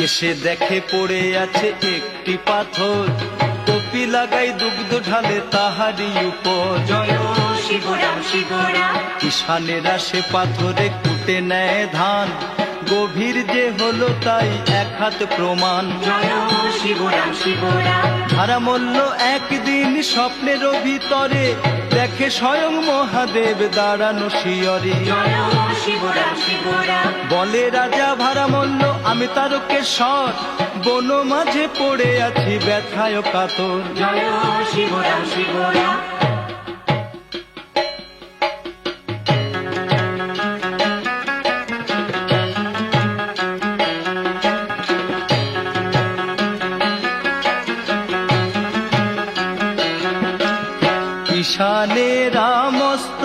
এসে দেখে পড়ে আছে একটি পাথর, কপি লাগাই দুগ্ধ ঢালে তাহারই উপর। জয় শিবরাম শিবরাম। কিষানেরা সে পাথরে কুটে নেয় ধান, গভীর যে হলো তাই এক হাত প্রমাণ। জয় শিবরাম শিবরাম। ভারামল্ল একদিন স্বপ্নের ভিতরে দেখে স্বয়ং মহাদেব দাঁড়ানো শিয়রে। জয় শিবরাম শিবরাম। বলে রাজা ভারামল্ল আমি তারকেশ্বর, বন মাঝে পড়ে আছি ব্যথায় কাতর। জয় শিবরাম শিবরাম। কিষানেরা মস্ত